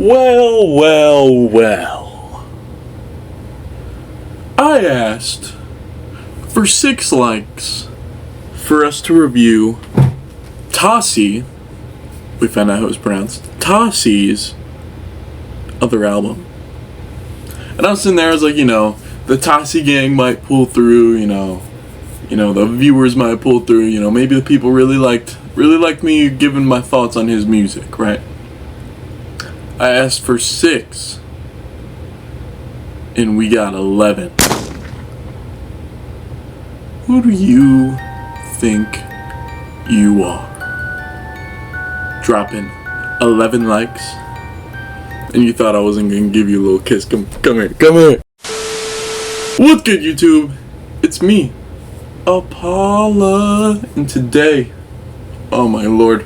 Well. I asked for 6 likes for us to review Tocis. We found out how it was pronounced. Tocis' other album. And I was sitting there, I was like, the Tocis gang might pull through, the viewers might pull through, maybe the people really liked me giving my thoughts on his music, right? I asked for 6 and we got 11. Who do you think you are? Dropping 11 likes and you thought I wasn't gonna give you a little kiss. Come here. What's good, YouTube? It's me, Apallah, and today, oh my lord,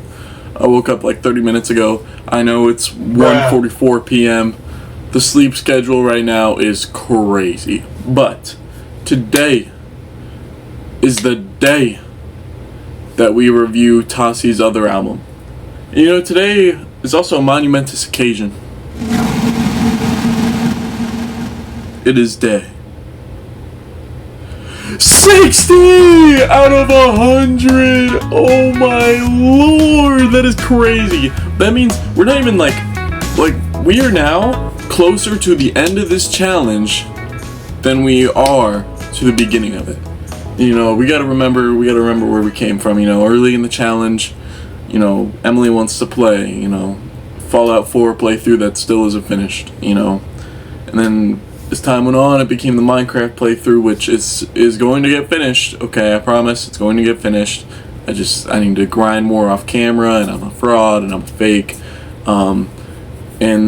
I woke up like 30 minutes ago. I know it's 1:44 p.m. The sleep schedule right now is crazy, but today is the day that we review Tocis' other album. And today is also a monumentous occasion. It is day 60 out of 100. Oh my lord, that is crazy. That means we're not even like we are now closer to the end of this challenge than we are to the beginning of it. We gotta remember where we came from. Early in the challenge, Emily wants to play, Fallout 4 playthrough that still isn't finished, and then as time went on, it became the Minecraft playthrough, which is going to get finished. Okay, I promise it's going to get finished. I need to grind more off camera, and I'm a fraud, and I'm fake. And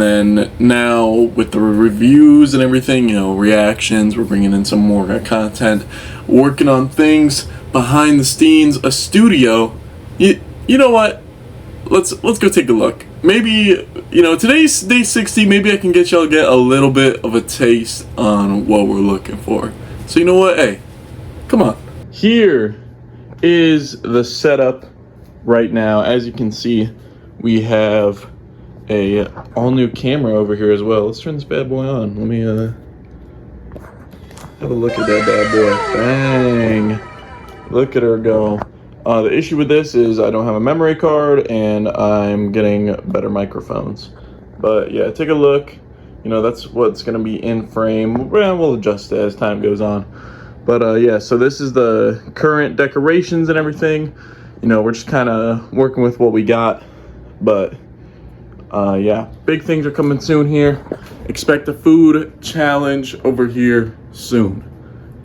then now with the reviews and everything, reactions, we're bringing in some more content, working on things behind the scenes, a studio. You know what? Let's go take a look. Maybe, today's day 60, maybe I can get y'all get a little bit of a taste on what we're looking for. So you know what? Hey, come on. Here is the setup right now. As you can see, we have a all-new camera over here as well. Let's turn this bad boy on. Let me have a look at that bad boy. Bang. Look at her go. The issue with this is I don't have a memory card and I'm getting better microphones. But yeah, take a look. That's what's going to be in frame. We'll adjust it as time goes on. But yeah, so this is the current decorations and everything. We're just kind of working with what we got. But yeah, big things are coming soon here. Expect a food challenge over here soon.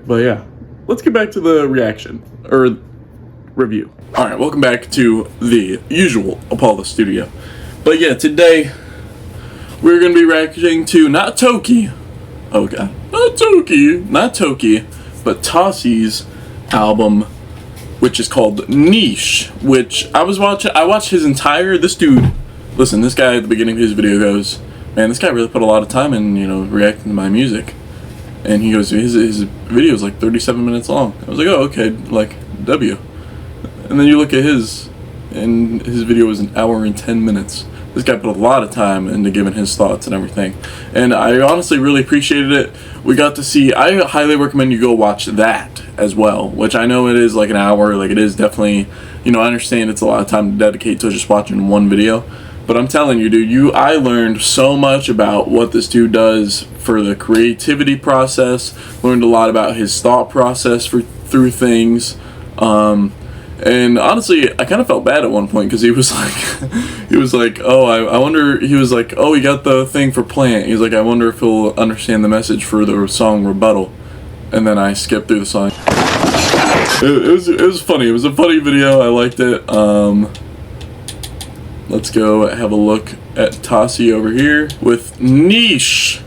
But yeah, let's get back to the reaction. Review. Alright, welcome back to the usual Apallah studio. But yeah, today we're going to be reacting to not Tocis, but Tocis' album, which is called Niche, which I watched his entire, this dude, listen, this guy at the beginning of his video goes, man, this guy really put a lot of time in, reacting to my music. And he goes, his video is like 37 minutes long. I was like, oh, okay, like, W. And then you look at his, and his video was 1 hour and 10 minutes. This guy put a lot of time into giving his thoughts and everything. And I honestly really appreciated it. We got to see, I highly recommend you go watch that as well, which I know it is like an hour, like it is definitely, I understand it's a lot of time to dedicate to just watching one video. But I'm telling you, dude, I learned so much about what this dude does for the creativity process, learned a lot about his thought process through things. And honestly, I kind of felt bad at one point because he was like, oh, I wonder, he was like, oh, he got the thing for Plant. He's like, I wonder if he'll understand the message for the song Rebuttal. And then I skipped through the song. It was funny. It was a funny video. I liked it. Let's go have a look at Tocis over here with Niche,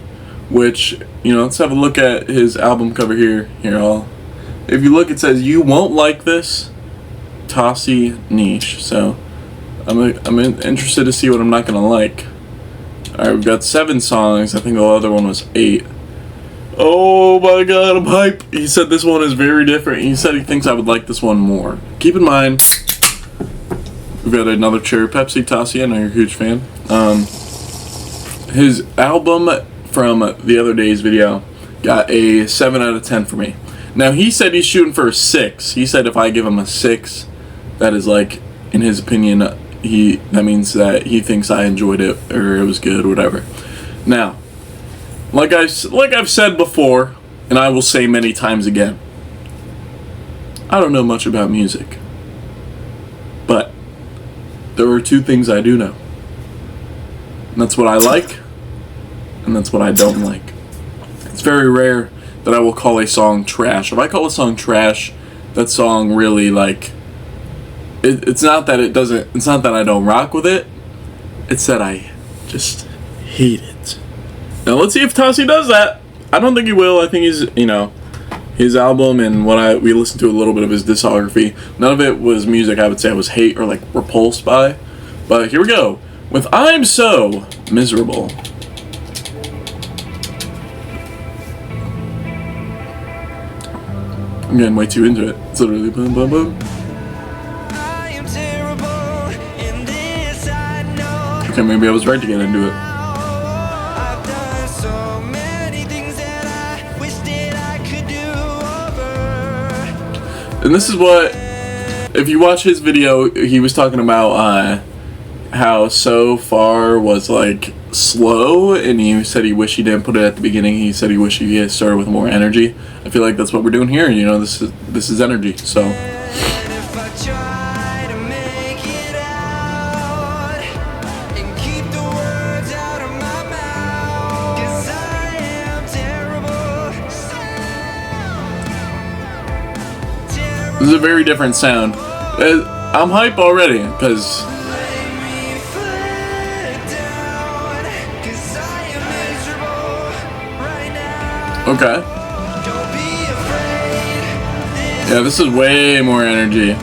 which, let's have a look at his album cover here. If you look, it says, "You won't like this." Tocis Niche. So I'm interested to see what I'm not gonna like. Alright, we've got 7 songs. I think the other one was 8. Oh my god, I'm hype. He said this one is very different. He said he thinks I would like this one more. Keep in mind, we've got another Cherry Pepsi. Tocis, I know you're a huge fan. his album from the other day's video got a 7 out of 10 for me. Now, he said he's shooting for a 6. He said if I give him a 6, that is like, in his opinion, that means that he thinks I enjoyed it or it was good or whatever. Now, like I've said before, and I will say many times again, I don't know much about music, but there are 2 things I do know. And that's what I like, and that's what I don't like. It's very rare that I will call a song trash. If I call a song trash, that song really, like, it's not that I don't rock with it, it's that I just hate it. Now let's see if Tocis does that. I don't think he will. I think he's, his album and we listened to a little bit of his discography. None of it was music I would say I was hate or like repulsed by. But here we go with I'm So Miserable. I'm getting way too into it. It's literally boom, boom, boom. Okay, maybe I was right to get into it. And this is what, if you watch his video, he was talking about how So Far was like slow, and he said he wished he didn't put it at the beginning. He said he wished he had started with more energy. I feel like that's what we're doing here. This is energy. So this is a very different sound. I'm hype already because okay. Yeah, this is way more energy.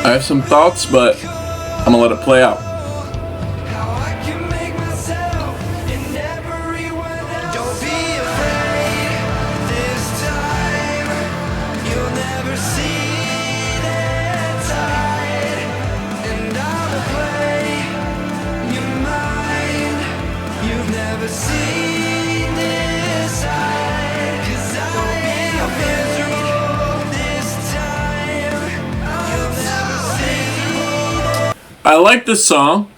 I have some thoughts, but I'm gonna let it play out. I like this song.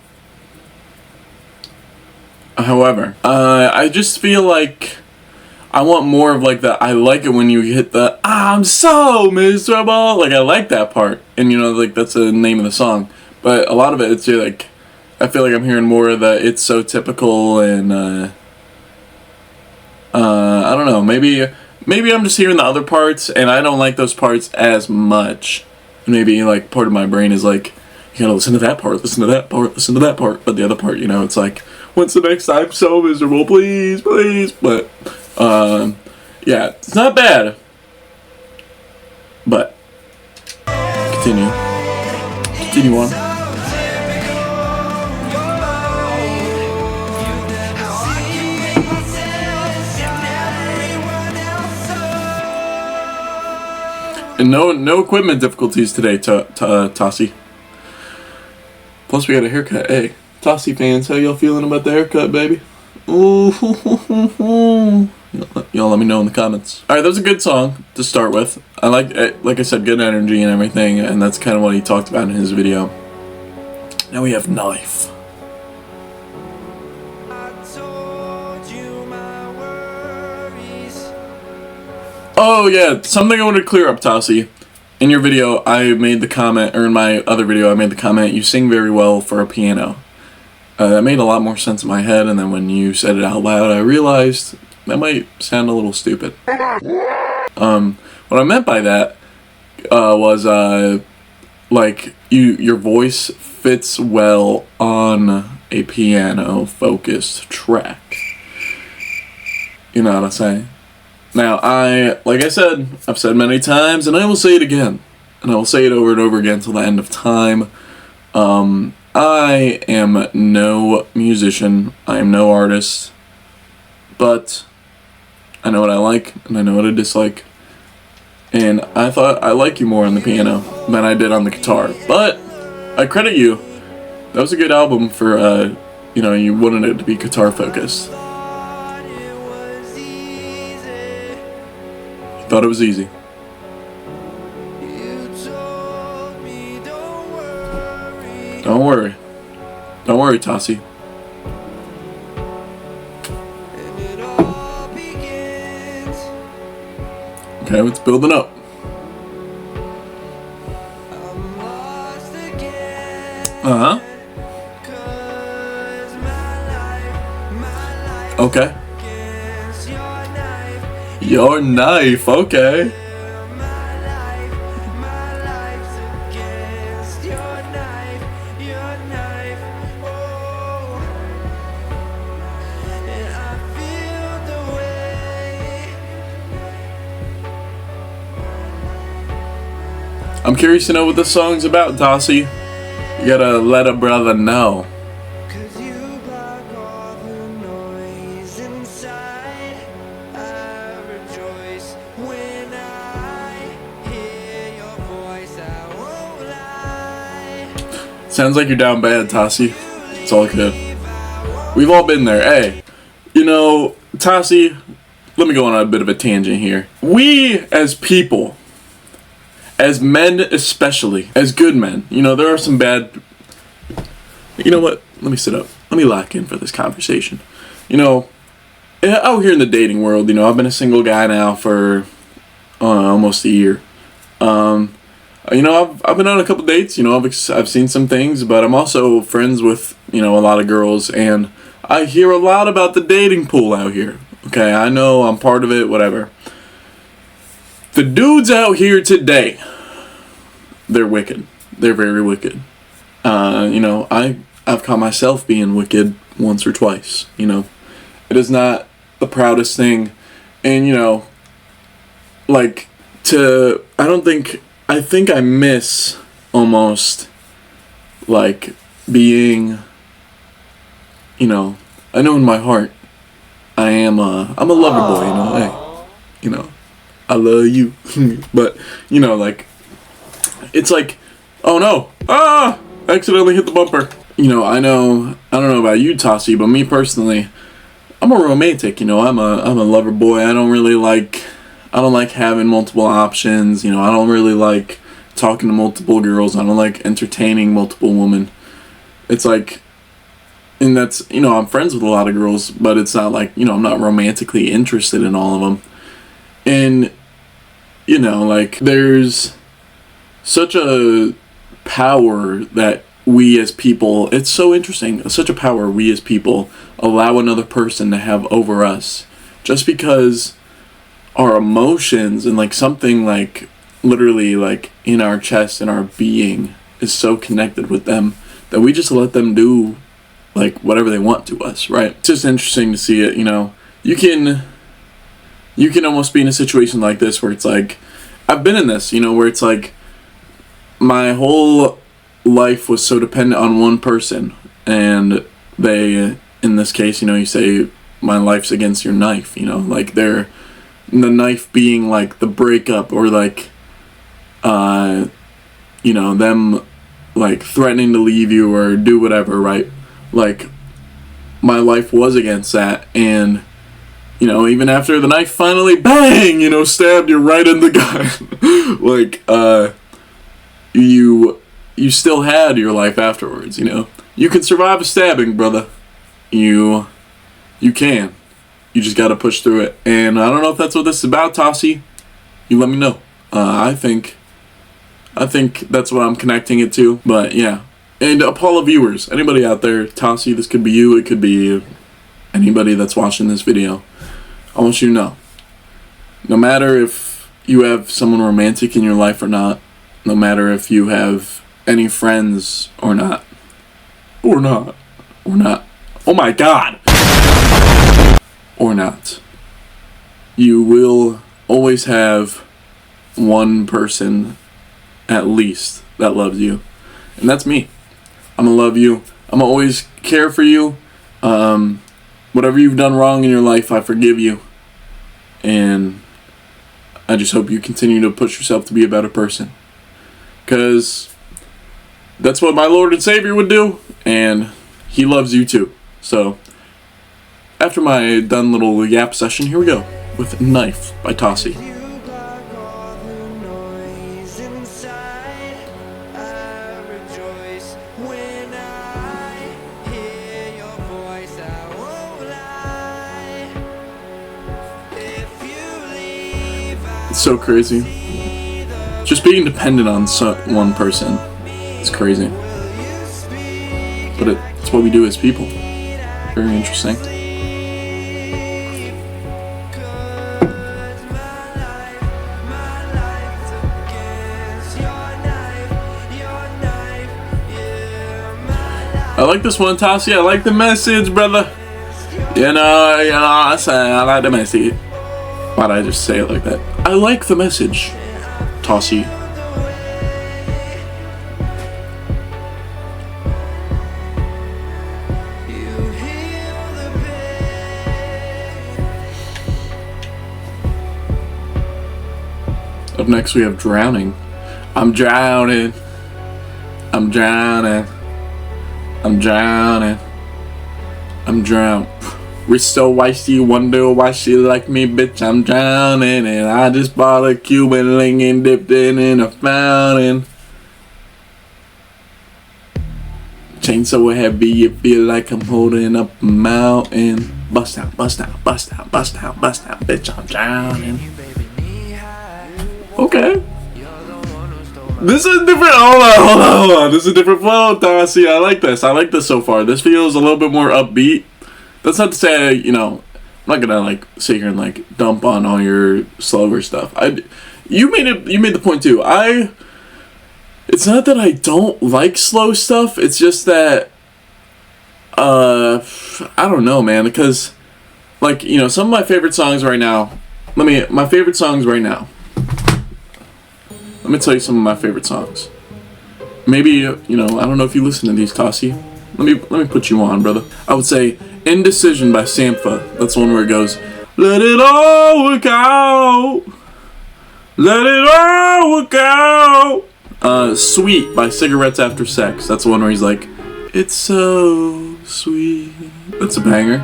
However, I just feel like I want more of like the I like it when you hit the I'm so miserable. Like I like that part, and like that's the name of the song. But a lot of it, it's like I feel like I'm hearing more of the it's so typical, and I don't know. Maybe I'm just hearing the other parts, and I don't like those parts as much. Maybe like part of my brain is like, you gotta listen to that part, listen to that part, listen to that part. But the other part, it's like, when's the next I'm so miserable, please, please. But, yeah, it's not bad. But, continue on. And no equipment difficulties today, Tocis. Plus, we got a haircut. Hey, Tocis fans, how y'all feeling about the haircut, baby? Ooh, y'all let me know in the comments. Alright, that was a good song to start with. I like I said, good energy and everything, and that's kind of what he talked about in his video. Now we have Knife. Oh yeah, something I want to clear up, Tocis. In your video, I made the comment, or in my other video, I made the comment, you sing very well for a piano. That made a lot more sense in my head, and then when you said it out loud, I realized that might sound a little stupid. What I meant by that was like your voice fits well on a piano focused track. You know what I'm saying? Now, like I said, I've said many times, and I will say it again, and I will say it over and over again till the end of time. I am no musician. I am no artist, but I know what I like and I know what I dislike. And I thought I like you more on the piano than I did on the guitar. But I credit you. That was a good album for, you wanted it to be guitar focused. Thought it was easy. Don't worry. Don't worry, Tocis. Okay, it's building up. Uh-huh. Okay. Your knife, okay. I'm curious to know what this song's about, Tocis. You gotta let a brother know. Sounds like you're down bad, Tocis. It's all good. We've all been there. Hey, Tocis, let me go on a bit of a tangent here. We, as people, as men especially, as good men, there are some bad... You know what? Let me sit up. Let me lock in for this conversation. Out here in the dating world, I've been a single guy now for almost a year. I've been on a couple dates, I've seen some things, but I'm also friends with, a lot of girls, and I hear a lot about the dating pool out here. Okay, I know I'm part of it, whatever. The dudes out here today, they're wicked. They're very wicked. I've caught myself being wicked once or twice, It is not the proudest thing, and, I think I miss almost, being, I know in my heart, I'm a lover boy, hey, I love you, but, it's like, oh no, accidentally hit the bumper. I don't know about you, Tocis, but me personally, I'm a romantic, I'm a lover boy. I don't like having multiple options, I don't really like talking to multiple girls. I don't like entertaining multiple women. It's like, and that's, I'm friends with a lot of girls, but it's not like, I'm not romantically interested in all of them. And, there's such a power that we as people, it's so interesting, such a power we as people allow another person to have over us, just because our emotions and something literally in our chest and our being is so connected with them that we just let them do whatever they want to us, right? It's just interesting to see it. You can almost be in a situation like this where it's I've been in this, where it's my whole life was so dependent on one person, and they, in this case, you say my life's against your knife, they're, the knife being the breakup, or them threatening to leave you or do whatever, right? My life was against that, and even after the knife finally bang, stabbed you right in the gut, you still had your life afterwards, You can survive a stabbing, brother. You can. You just gotta push through it. And I don't know if that's what this is about, Tocis. You let me know. I think that's what I'm connecting it to. But yeah. And Apallah viewers, anybody out there, Tocis, this could be you, it could be anybody that's watching this video. I want you to know, no matter if you have someone romantic in your life or not, no matter if you have any friends or not. Or not. Or not. Oh my god! Or not. You will always have one person, at least, that loves you. And that's me. I'm gonna love you. I'm gonna always care for you. Whatever you've done wrong in your life, I forgive you. And I just hope you continue to push yourself to be a better person. Because that's what my Lord and Savior would do. And He loves you too. So, after my done little yap session, here we go. With Knife by Tocis. It's so crazy. Just being dependent on one person is crazy. But it's what we do as people. Very interesting. I like this one, Tocis. I like the message, brother. You know, I like the message. Why'd I just say it like that? I like the message, Tocis. Up next we have Drowning. I'm drowning. I'm drowning. I'm drowning. I'm drowned. Wrist so white, she wonder why she like me, bitch. I'm drowning, and I just bought a Cuban link and dipped it in a fountain. Chain so heavy, it feel like I'm holding up a mountain. Bust out, bust out, bust out, bust out, bust out, bitch. I'm drowning. Okay. This is different. Hold on. This is a different flow, Tocis. I like this. I like this so far. This feels a little bit more upbeat. That's not to say, you know, I'm not gonna like sit here and like dump on all your slower stuff. You made the point too. It's not that I don't like slow stuff. It's just that I don't know, man. Because like, you know, some of my favorite songs right now. My favorite songs right now. Let me tell you some of my favorite songs. Maybe you know, I don't know if you listen to these, Tocis. Let me put you on, brother. I would say Indecision by Sampha. That's one where it goes, let it all work out. Let it all work out. Sweet by Cigarettes After Sex. That's the one where he's like, it's so sweet. That's a banger.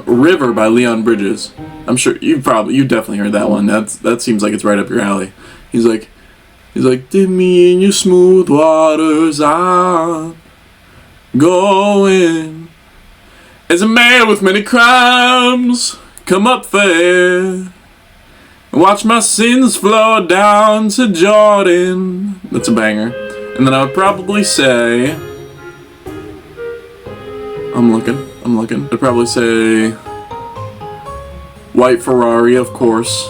River by Leon Bridges. I'm sure you definitely heard that one. That seems like it's right up your alley. He's like, dip me in your smooth waters, I'm going. As a man with many crimes, come up there and watch my sins flow down to Jordan. That's a banger. And then I would probably say, I'm looking. I'd probably say White Ferrari, of course,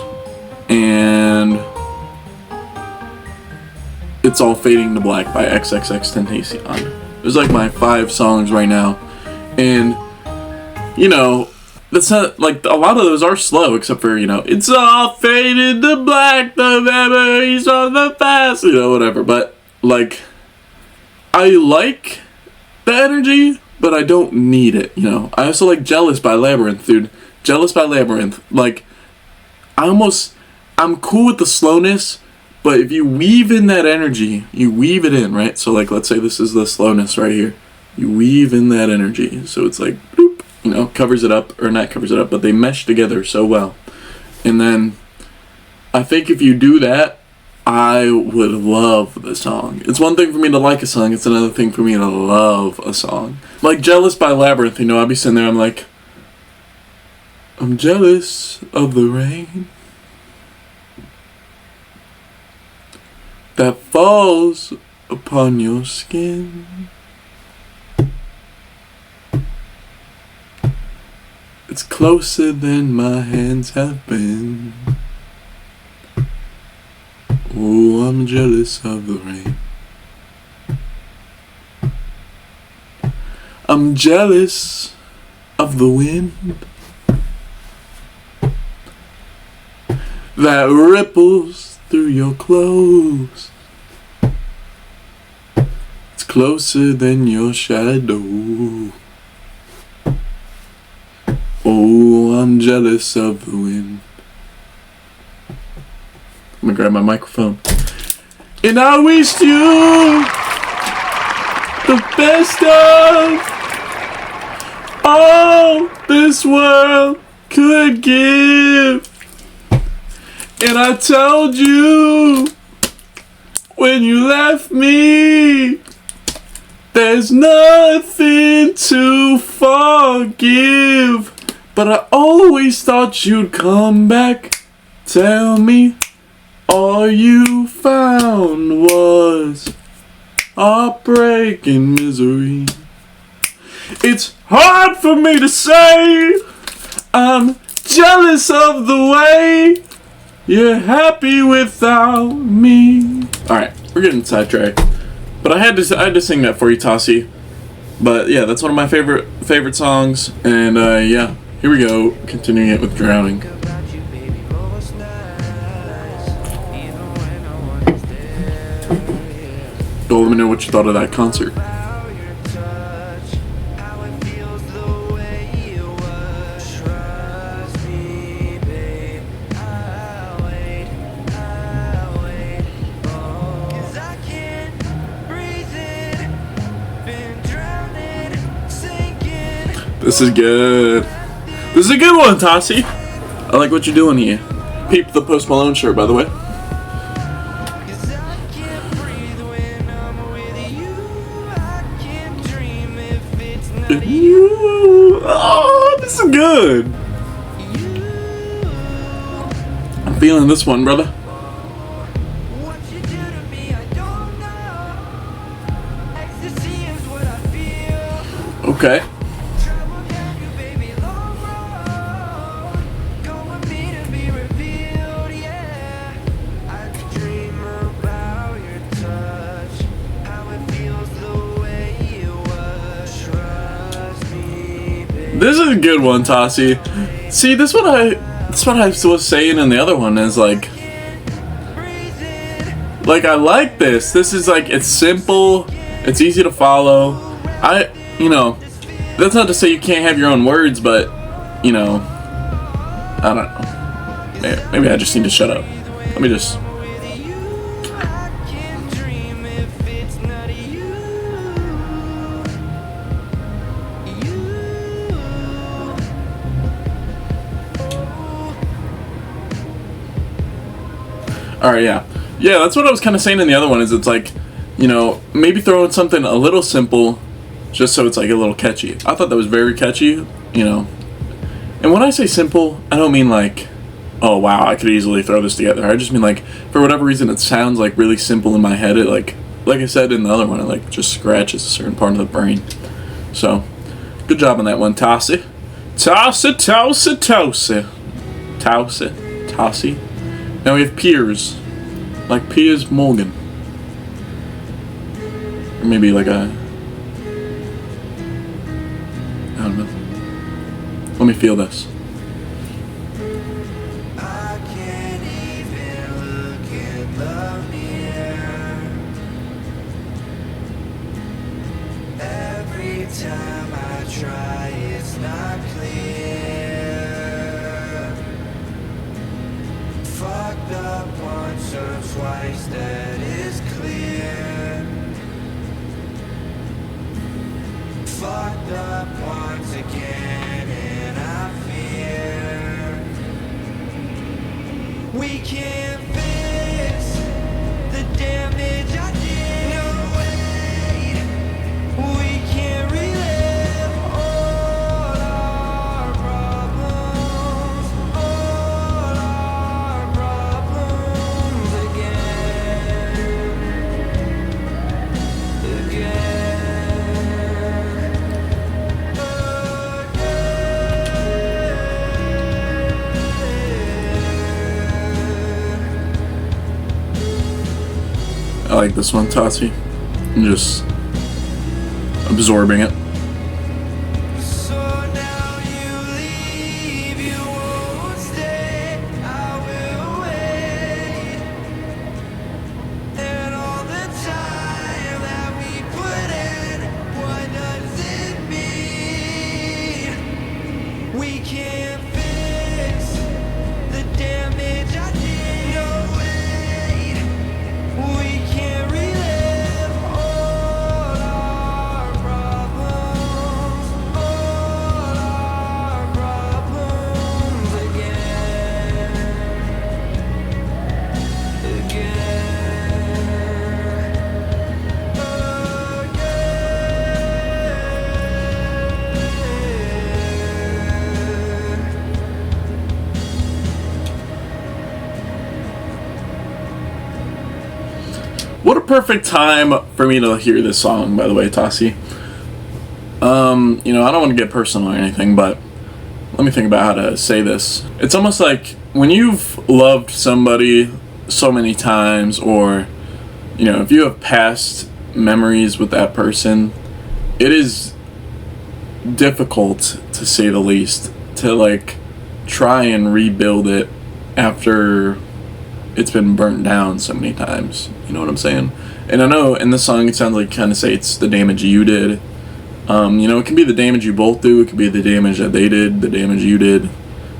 and It's All Fading to Black by XXXTentacion. There's like my 5 songs right now, and you know, that's not like a lot of those are slow, except for, you know, it's all faded to black, the memories of the past, you know, whatever. But like, I like the energy, but I don't need it, you know. I also like Jealous by Labyrinth, dude. Jealous by Labyrinth. Like, I'm cool with the slowness, but if you weave in that energy, you weave it in, right? So like, let's say this is the slowness right here. You weave in that energy, so it's like, boop, you know, covers it up, or not covers it up, but they mesh together so well. And then, I think if you do that, I would love the song. It's one thing for me to like a song, it's another thing for me to love a song. Like Jealous by Labyrinth, you know, I'd be sitting there, I'm like, I'm jealous of the rain that falls upon your skin. It's closer than my hands have been. Oh, I'm jealous of the rain. I'm jealous of the wind that ripples through your clothes. It's closer than your shadow. Oh, I'm jealous of the wind. I'm gonna grab my microphone. And I wish you the best of all this world could give. And I told you when you left me, there's nothing to forgive. But I always thought you'd come back. Tell me all you found was heartbreak and misery. It's hard for me to say I'm jealous of the way you're happy without me. Alright, we're getting sidetracked. But I had to sing that for you, Tocis. But yeah, that's one of my favorite songs. And yeah, here we go, continuing it with Drowning. So let me know what you thought of that concert. This is good. This is a good one, Tocis. I like what you're doing here. Peep the Post Malone shirt, by the way. Oh, this is good. I'm feeling this one, brother. Okay. This is a good one, Tocis. See, this what I was saying in the other one is like I like this. This is like, it's simple, it's easy to follow. You know, that's not to say you can't have your own words, but you know, I don't know. Maybe I just need to shut up. Let me just. Alright, yeah. Yeah, that's what I was kind of saying in the other one, is it's like, you know, maybe throw in something a little simple, just so it's like a little catchy. I thought that was very catchy, you know. And when I say simple, I don't mean like, oh wow, I could easily throw this together. I just mean like, for whatever reason, it sounds like really simple in my head. It like I said in the other one, it like just scratches a certain part of the brain. So, good job on that one, Tocis. Tocis. Now we have Piers, like Piers Morgan, or maybe like a, I don't know. Let me feel this. I can't even look in the mirror. Every time I try, it's not clear. Fucked up once or twice, that is clear. Fucked up once again, and I fear we can't fix the damage I did. No way, we can't relive all our problems again. I like this one, Toci. I'm just absorbing it. So now you leave, you won't stay, I will wait. And all the time that we put in, what does it mean? We can't fix the damage I did. No way, we can't relive all our problems again, What a perfect time for me to hear this song, by the way, Toci. You know, I don't want to get personal or anything, but let me think about how to say this. It's almost like when you've loved somebody so many times, or, you know, if you have past memories with that person, it is difficult, to say the least, to like try and rebuild it after it's been burnt down so many times. You know what I'm saying? And I know in the song it sounds like kind of say it's the damage you did. You know, it can be the damage you both do. It could be the damage that they did, the damage you did.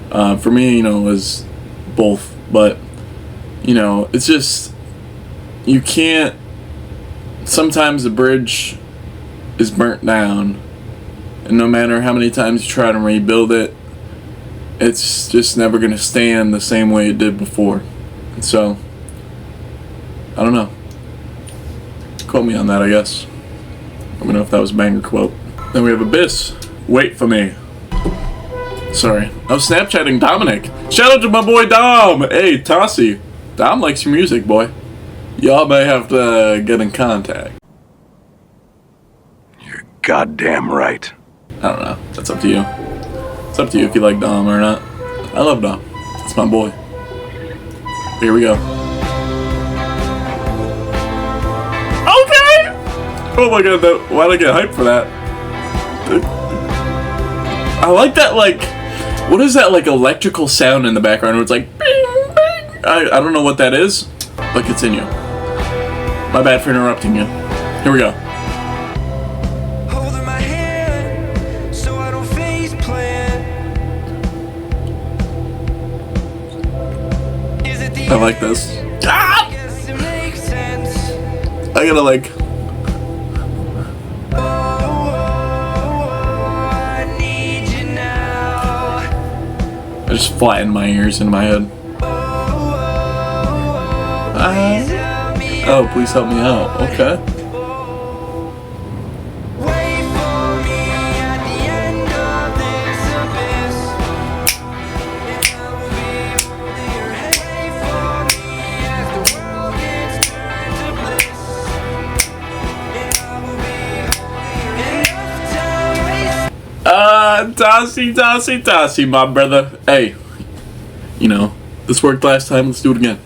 For me, you know, it was both. But, you know, it's just, you can't, sometimes the bridge is burnt down. And no matter how many times you try to rebuild it, it's just never going to stand the same way it did before. And so, I don't know. Quote me on that, I guess. Let me know if that was a banger quote. Then we have Abyss. Wait for me. Sorry. I was Snapchatting Dominic. Shout out to my boy Dom. Hey, Toci. Dom likes your music, boy. Y'all may have to get in contact. You're goddamn right. I don't know. That's up to you. It's up to you if you like Dom or not. I love Dom. That's my boy. Here we go. Okay! Oh my god, why did I get hyped for that? I like that, like, what is that, like, electrical sound in the background where it's like, bing, bing? I don't know what that is, but continue. My bad for interrupting you. Here we go. holding my hand so I don't face plant. Is it the I like this. Ah! guess it makes sense. I gotta, like, I need you now. I just flatten my ears in my head. Please help me Oh, please help me out. Okay. wait for me at the end of this abyss. And I will be holding your hand. Wait for me as the world gets turned to bliss. And I will be holding your hand. Toci, my brother. Hey, you know, this worked last time. Let's do it again.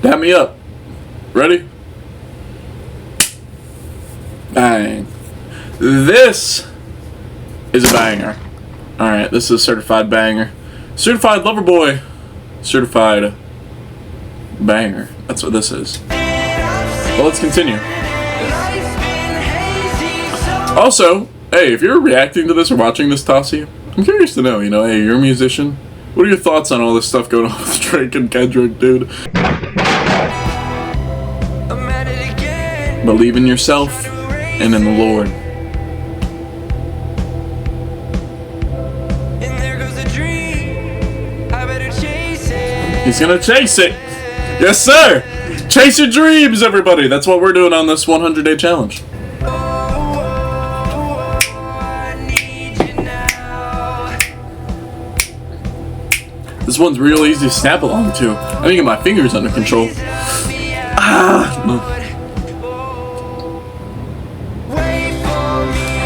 Dap me up. Ready? Bang. This is a banger. Alright, this is a certified banger. Certified lover boy. Certified banger. That's what this is. Well, let's continue. Life's been hazy, so Also, hey, if you're reacting to this or watching this, Toci, I'm curious to know, you know, hey, you're a musician. What are your thoughts on all this stuff going on with Drake and Kendrick, dude? I'm at it again. Believe in yourself and in the Lord. And there goes a dream. I better chase it. He's gonna chase it. Yes, sir. Chase your dreams, everybody. That's what we're doing on this 100-day challenge. I need you now. This one's real easy to snap along to. I need to get my fingers under control. No.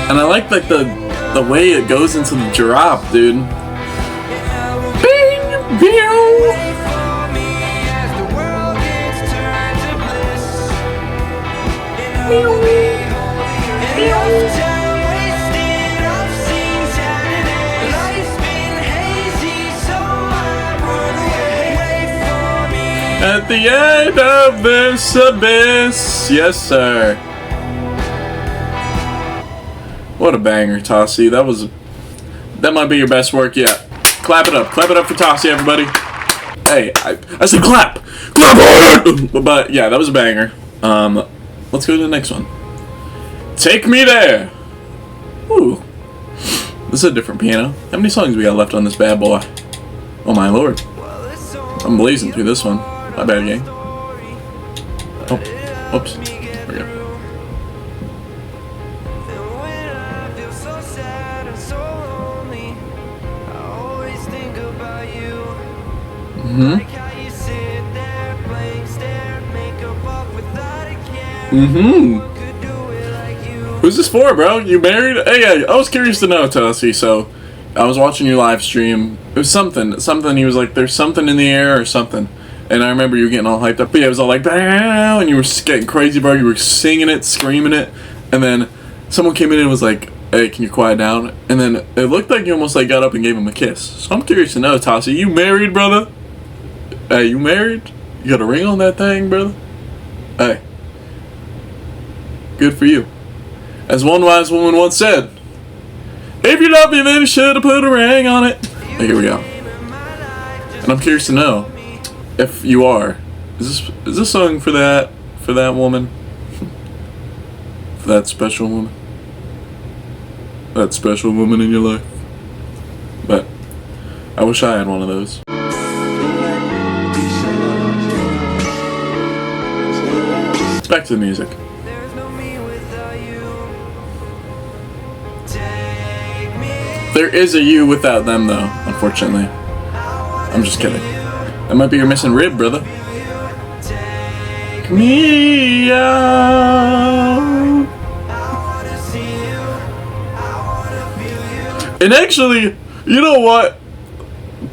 And I like the way it goes into the drop, dude. Bing, bing. will be enough time wasted. I've seen Saturdays. Life's been hazy, so I run away. Wait for me. At the end of this abyss. Yes, sir. What a banger, Tocis. That might be your best work yet. Clap it up for Tocis, everybody. Hey, I said clap hard. But yeah, that was a banger. Let's go to the next one. Take Me There. Ooh, this is a different piano. How many songs we got left on this bad boy? Oh my lord, I'm blazing through this one. My bad, gang. Oh, oops. There we go. Who's this for, bro? You married? Hey, I was curious to know, Tocis. So, I was watching your live stream. It was something. He was like, "There's something in the air" or something. And I remember you were getting all hyped up. But yeah, it was all like, "Bow," and you were getting crazy, bro. You were singing it, screaming it, and then someone came in and was like, "Hey, can you quiet down?" And then it looked like you almost like got up and gave him a kiss. So I'm curious to know, Tocis, you married, brother? Hey, you married? You got a ring on that thing, brother? Hey, good for you. As one wise woman once said, "If you love me, then you should have put a ring on it." Hey, here we go. And I'm curious to know if you are. Is this song for that woman? For that special woman? That special woman in your life? But I wish I had one of those. Let's back to the music. There is a you without them, though, unfortunately. I'm just kidding. That might be your missing rib, brother. Take me out. And actually, you know what?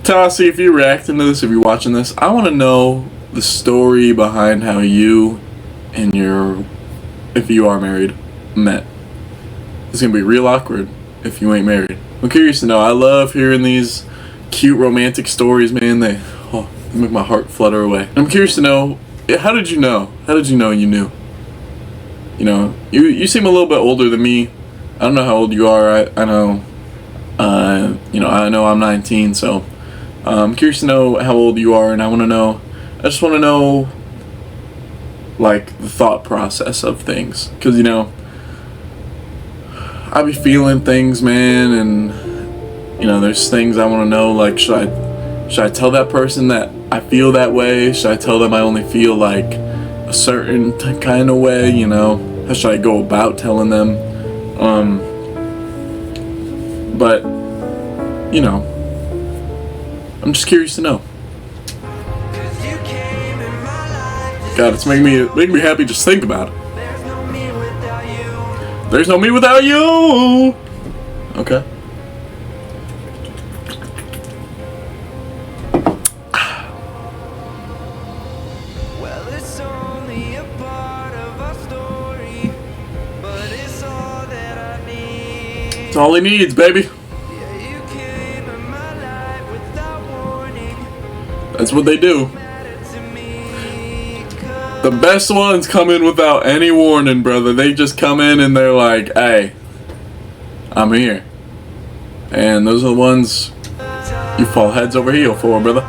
Tocis, if you're reacting to this, if you're watching this, I want to know the story behind how you and if you are married, met. It's going to be real awkward if you ain't married. I'm curious to know. I love hearing these cute romantic stories, man. They make my heart flutter away. I'm curious to know, how did you know? How did you know you knew? You know, you seem a little bit older than me. I don't know how old you are. I know, I know I'm 19, so I'm curious to know how old you are, and I just want to know, like, the thought process of things. Because, I be feeling things, man, and there's things I want to know, like, should I tell that person that I feel that way? Should I tell them I only feel like a certain kind of way? How should I go about telling them? But I'm just curious to know. God, it's making me happy just think about it. There's no me without you. Okay. Well, it's only a part of our story, but it's all that I need. It's all he needs, baby. Yeah, you came in my life without warning. That's what they do. The best ones come in without any warning, brother. They just come in and they're like, "Hey, I'm here." And those are the ones you fall heads over heels for, brother.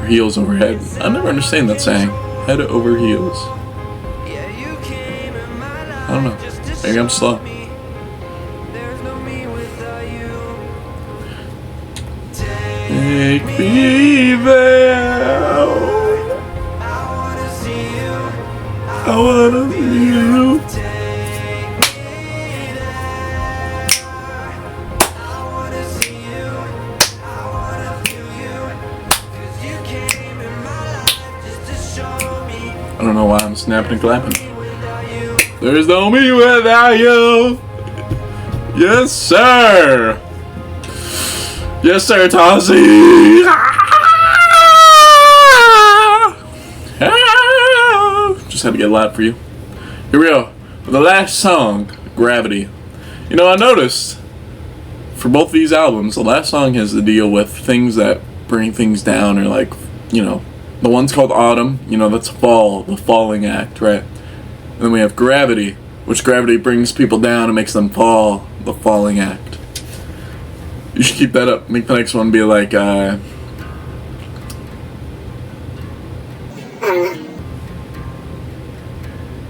Or heels over head. I never understand that saying. Head over heels. I don't know. Maybe I'm slow. Take me there. I wanna see you. I don't know why I'm snapping and clapping. There's no me without you. Yes, sir. Yes, sir, Tocis. Just had to get loud for you. Here we go. The last song, Gravity. You know, I noticed for both these albums, the last song has to deal with things that bring things down, or like, you know, the one's called Autumn. You know, that's fall, the falling act, right? And then we have Gravity, which gravity brings people down and makes them fall, the falling act. You should keep that up. Make the next one be like,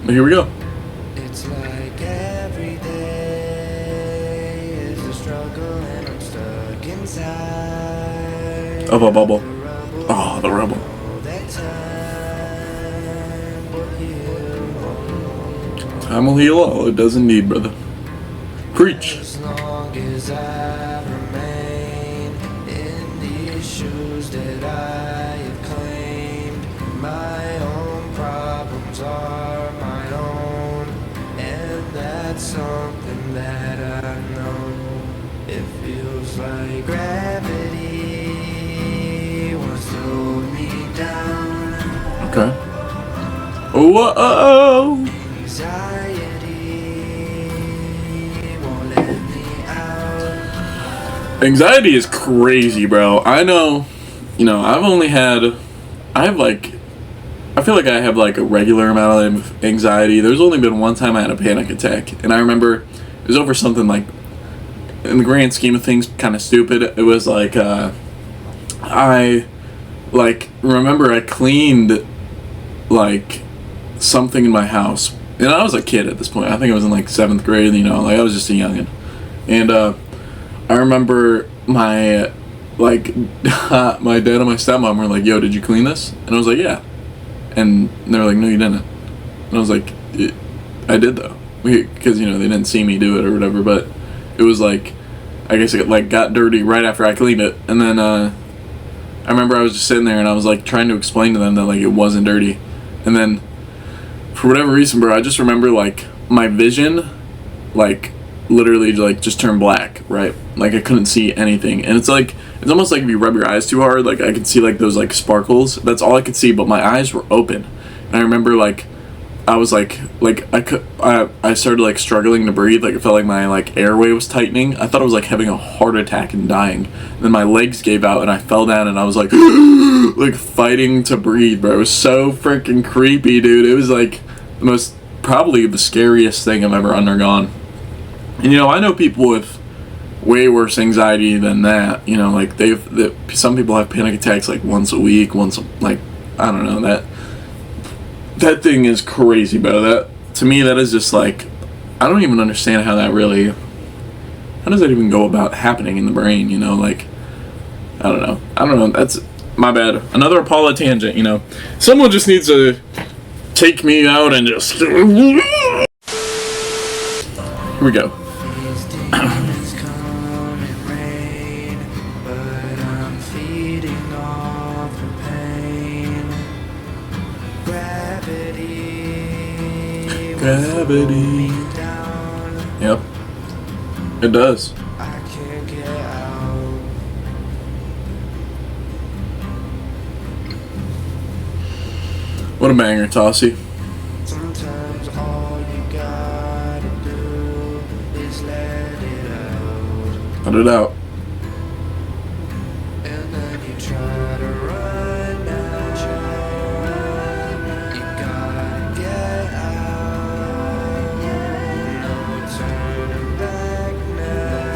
but here we go. It's like every day is a struggle and I'm stuck inside Of a bubble. Oh, the rebel. that time will heal Time will heal all. It does indeed, brother. Preach. as long as I remain in these shoes that I have claimed. My own problems are my own, and that's something that I know. It feels like gravity wants to hold me down. Okay. Whoa. Anxiety won't let me out. Anxiety is crazy, bro. I know, you know, I feel like I have like a regular amount of anxiety. There's only been one time I had a panic attack, and I remember it was over something like, in the grand scheme of things, kind of stupid. It was like, I remember I cleaned like something in my house, and I was a kid at this point. I think I was in like 7th grade, you know, like I was just a youngin'. And I remember my my dad and my stepmom were like, "Yo, did you clean this?" And I was like, "Yeah." And they were like, "No, you didn't." And I was like, "I did though," because, you know, they didn't see me do it or whatever. But it was like, I guess it like got dirty right after I cleaned it. And then I remember I was just sitting there and I was like trying to explain to them that like it wasn't dirty. And then for whatever reason, bro, I just remember like my vision like literally like just turned black, right? Like I couldn't see anything. And it's like, it's almost like if you rub your eyes too hard, like I could see like those like sparkles. That's all I could see, but my eyes were open. And I remember like I was I started like struggling to breathe. Like it felt like my like airway was tightening. I thought I was like having a heart attack and dying. And then my legs gave out and I fell down and I was like like fighting to breathe, bro. It was so freaking creepy, dude. It was like the most, probably the scariest thing I've ever undergone. And you know, I know people with way worse anxiety than that. You know, like some people have panic attacks like once a week, like, I don't know, that thing is crazy, bro. That, to me, that is just like, I don't even understand how does that even go about happening in the brain, you know? Like, I don't know, that's my bad. Another Apallah tangent, you know? Someone just needs to take me out and just here we go. These demons come in rain, but I'm feeding off the pain. Gravity Gravity. down. Yep, it does. I can't get out. What a banger, Tocis. Sometimes all you gotta do is let it out. Let it out. And then you try to run now. You gotta get out. No turning back now.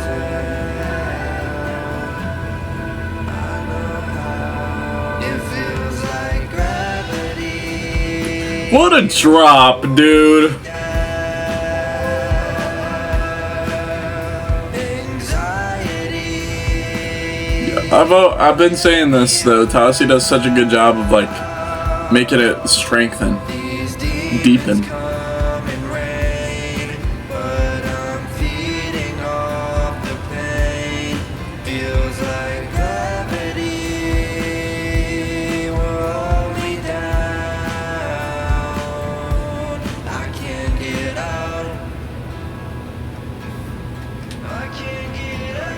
I know how. It feels like gravity. What a drop, dude. I've been saying this though. Tocis does such a good job of like making it strengthen, deepen. Come in rain, but I'm feeding off the pain. Feels like gravity will hold me down. I can't get out. I can't get out.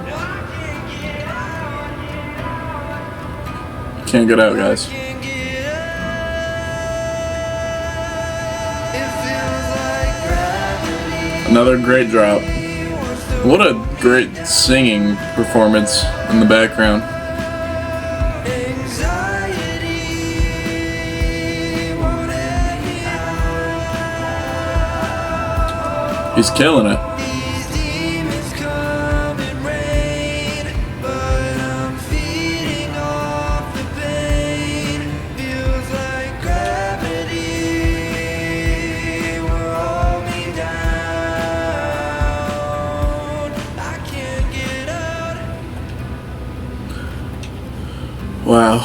I can't get out. Can't get out, guys. Can't get Another great drop. What a great singing performance in the background. He's killing it. Wow.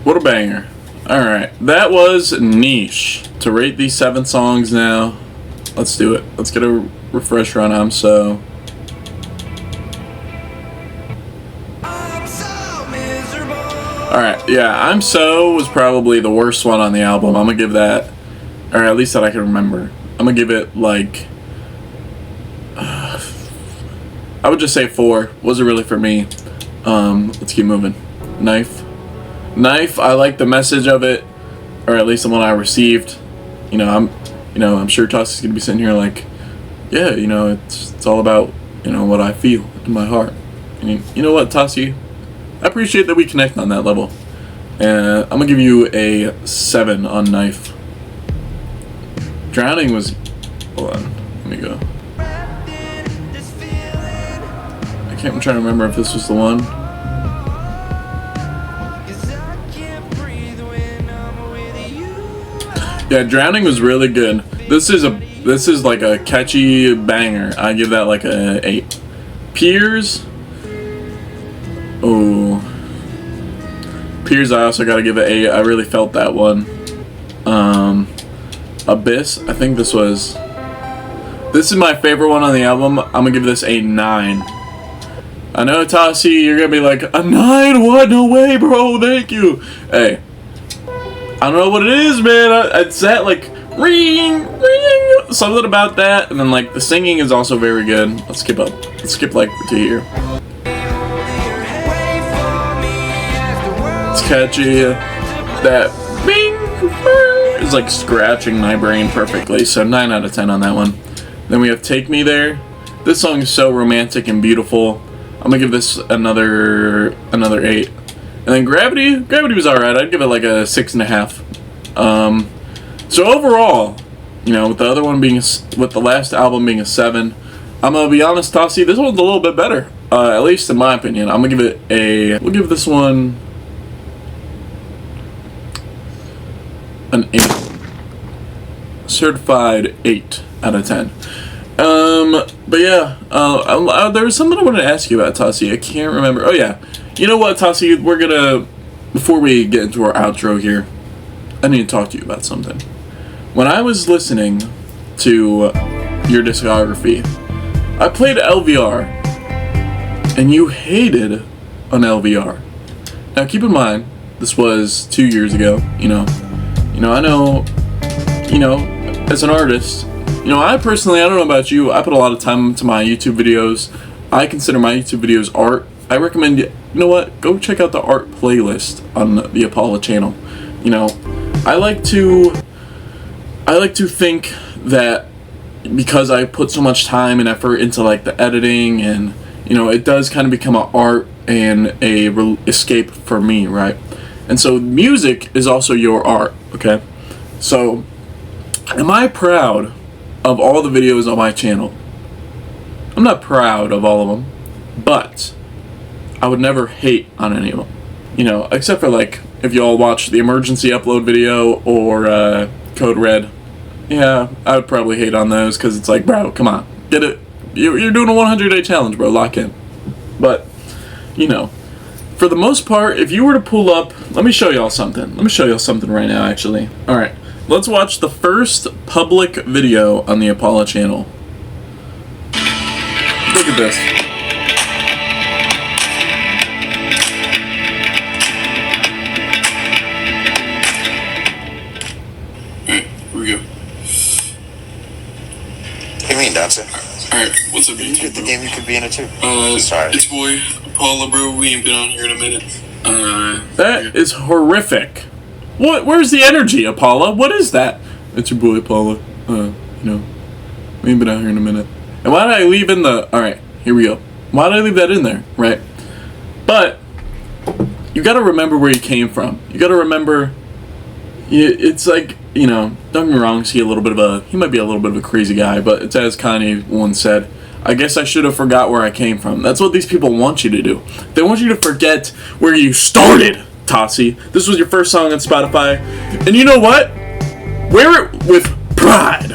What a banger. Alright, that was Niche. To rate these 7 songs now, let's do it. Let's get a refresher on I'm So. Alright, yeah, I'm So was probably the worst one on the album. I'm gonna give that, or at least that I can remember. I'm gonna give it like, I would just say 4. Wasn't really for me. Let's keep moving. Knife, I like the message of it, or at least the one I received. I'm sure Tocis is gonna be sitting here like, yeah, it's all about, what I feel in my heart. And you know what, Tocis, I appreciate that we connect on that level. And I'm gonna give you a 7 on Knife. Drowning was, hold on, let me go. I'm trying to remember if this was the one. Yeah, Drowning was really good. This is like a catchy banger. I give that like a 8. Piers. Oh. Piers, I also gotta give it 8. I really felt that one. Abyss. I think this is my favorite one on the album. I'm gonna give this a 9. I know, Tocis, you're gonna be like, a 9? What? No way, bro. Thank you. Hey, I don't know what it is, man. It's that like ring, something about that, and then like the singing is also very good. Let's skip like to here. It's catchy. That bing is like scratching my brain perfectly. So 9 out of 10 on that one. Then we have Take Me There. This song is so romantic and beautiful. I'm gonna give this another 8. And then Gravity was alright. I'd give it like a 6.5. So overall, with the other one being, with the last album being a 7, I'm gonna be honest, Tocis, this one's a little bit better. At least in my opinion. I'm gonna give it we'll give this one an 8. Certified 8 out of 10. But yeah, there was something I wanted to ask you about, Tocis. I can't remember. Oh yeah, you know what, Tocis? We're gonna, before we get into our outro here, I need to talk to you about something. When I was listening to your discography, I played LVR, and you hated on LVR. Now keep in mind, this was 2 years ago. I know, as an artist. I personally, I don't know about you, I put a lot of time into my YouTube videos. I consider my YouTube videos art. I recommend, you know what, go check out the art playlist on the Apallah channel. I like to think that because I put so much time and effort into like the editing and, it does kind of become an art and a escape for me, right? And so music is also your art, okay? So, am I proud of all the videos on my channel? I'm not proud of all of them, but I would never hate on any of them. Except for like, if y'all watch the emergency upload video or Code Red. Yeah, I would probably hate on those because it's like, bro, come on, get it. You're doing a 100-day challenge, bro, lock in. But, for the most part, if you were to pull up, let me show y'all something. Let me show y'all something right now, actually. Alright. Let's watch the first public video on the Apallah channel. Look at this. Alright, here we go. What do you mean, Dancer? Alright, what's up, You did the game, you could be in it too. Sorry. It's boy, Apallah, bro. We ain't been on here in a minute. That is horrific. What? Where's the energy, Apallah? What is that? It's your boy, Apallah. We ain't been out here in a minute. And why did I leave in the... Alright, here we go. Why did I leave that in there, right? But, you gotta remember where you came from. You gotta remember... It's like, don't get me wrong, he might be a little bit of a crazy guy, but it's as Kanye once said, I guess I should have forgot where I came from. That's what these people want you to do. They want you to forget where you started, Tocis. This was your first song on Spotify. And you know what? Wear it with pride.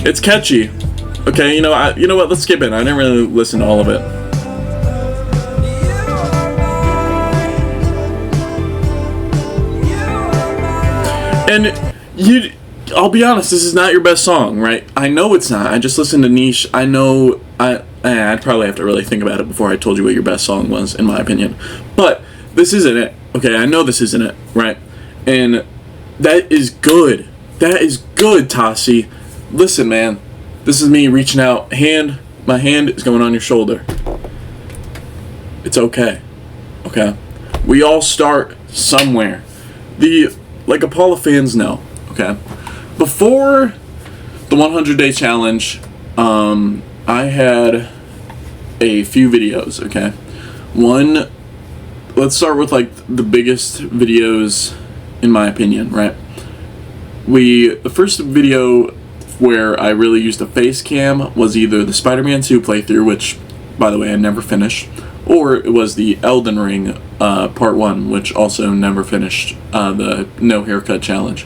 It's catchy. Okay, you know what? Let's skip it. I didn't really listen to all of it. And I'll be honest, this is not your best song, right? I know it's not. I just listened to Niche. I know I'd probably have to really think about it before I told you what your best song was, in my opinion. But this isn't it. Okay, I know this isn't it, right? And that is good. That is good, Tocis. Listen, man. This is me reaching out. My hand is going on your shoulder. It's okay. Okay? We all start somewhere. Like Apallah fans know, okay? Before the 100-day challenge, I had a few videos, okay? One, let's start with like the biggest videos in my opinion, right? The first video where I really used a face cam was either the Spider-Man 2 playthrough, which, by the way, I never finished, or it was the Elden Ring Part 1, which also never finished, the no haircut challenge.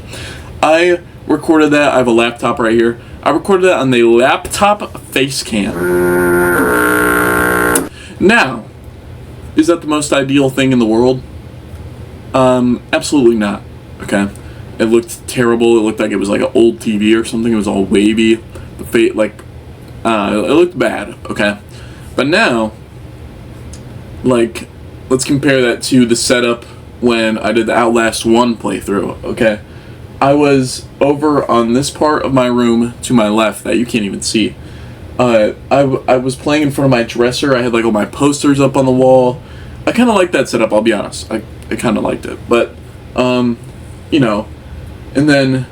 I recorded that. I have a laptop right here. I recorded that on the laptop face cam. Now, is that the most ideal thing in the world? Absolutely not. Okay? It looked terrible. It looked like it was like an old TV or something. It was all wavy. It looked bad. Okay? But now, like, let's compare that to the setup when I did the Outlast 1 playthrough, okay? I was over on this part of my room to my left that you can't even see. I was playing in front of my dresser. I had, like, all my posters up on the wall. I kind of liked that setup, I'll be honest. I kind of liked it. But, and then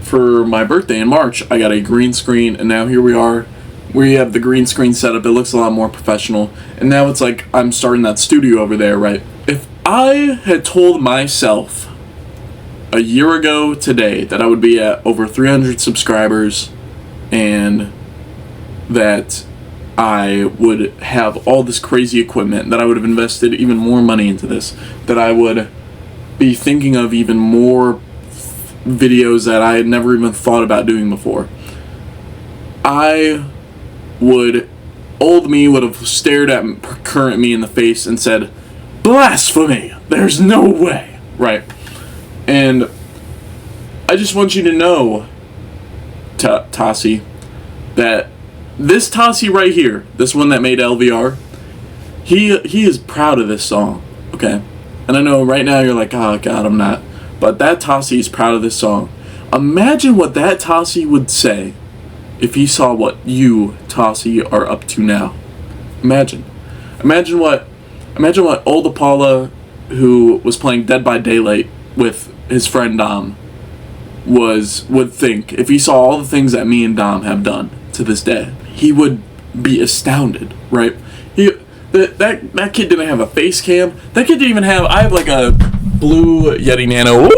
for my birthday in March, I got a green screen, and now here we are. We have the green screen setup. It looks a lot more professional. And now it's like I'm starting that studio over there, right? If I had told myself a year ago today that I would be at over 300 subscribers and that I would have all this crazy equipment, that I would have invested even more money into this, that I would be thinking of even more videos that I had never even thought about doing before, old me would have stared at current me in the face and said, blasphemy! There's no way! Right? And I just want you to know, Tocis, that this Tocis right here, this one that made LVR, he is proud of this song, okay? And I know right now you're like, oh God, I'm not. But that Tocis is proud of this song. Imagine what that Tocis would say if he saw what you, Tocis, are up to now. Imagine what old Apallah, who was playing Dead by Daylight with his friend Dom, would think if he saw all the things that me and Dom have done to this day. He would be astounded, right? That kid didn't have a face cam. That kid didn't even have. I have like a blue Yeti Nano.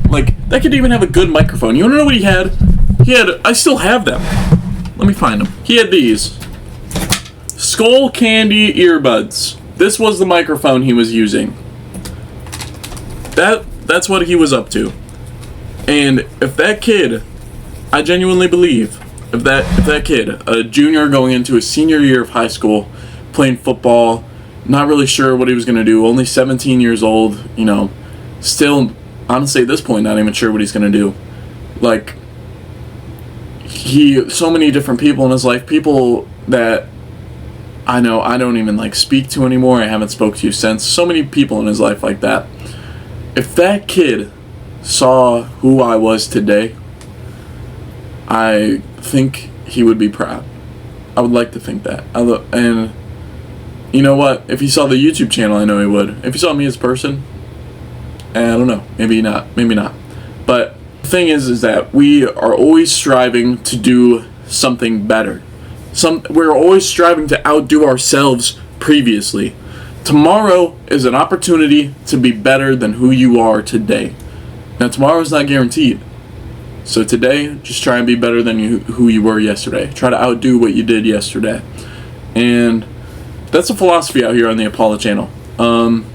Like, that kid didn't even have a good microphone. You wanna know what he had? I still have them. Let me find them. He had these Skull Candy earbuds. This was the microphone he was using. That's what he was up to. And if that kid, I genuinely believe, if that kid, a junior going into his senior year of high school, playing football, not really sure what he was going to do, only 17 years old, still, honestly at this point, not even sure what he's going to do. Like, so many different people in his life, people that I know I don't even like speak to anymore, I haven't spoke to you since, so many people in his life like that. If that kid saw who I was today, I think he would be proud. I would like to think that. And you know what? If he saw the YouTube channel, I know he would. If he saw me as a person, I don't know. Maybe not. Maybe not. But the thing is that we are always striving to do something better. We're always striving to outdo ourselves previously. Tomorrow is an opportunity to be better than who you are today. Now, tomorrow's not guaranteed. So today, just try and be better than who you were yesterday. Try to outdo what you did yesterday. And that's a philosophy out here on the Apallah channel. And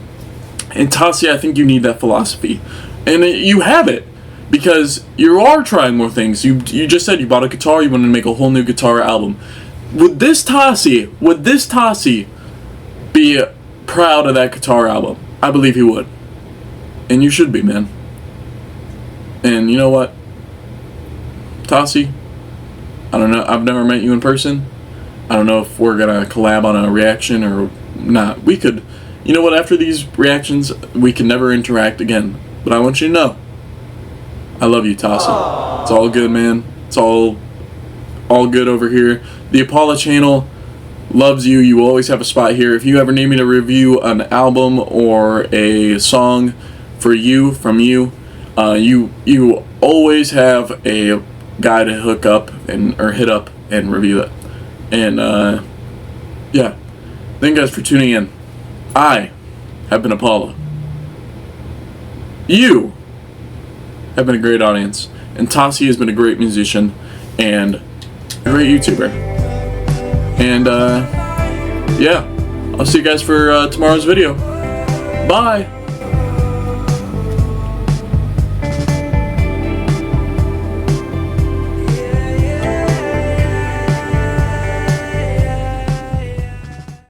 Tocis, I think you need that philosophy. And you have it. Because you are trying more things. You just said you bought a guitar, you wanted to make a whole new guitar album. Would this Tocis be proud of that guitar album? I believe he would. And you should be, man. And you know what? Tocis, I don't know. I've never met you in person. I don't know if we're going to collab on a reaction or not. We could. You know what? After these reactions, we can never interact again. But I want you to know, I love you, Tocis. It's all good, man. It's all good over here. The Apallah channel loves you. You will always have a spot here. If you ever need me to review an album or a song from you, you always have a guy to hook up or hit up and review it. And yeah, thank you guys for tuning in. I have been Apallah. You have been a great audience, and Tocis has been a great musician and a great YouTuber. And yeah, I'll see you guys for tomorrow's video. Bye.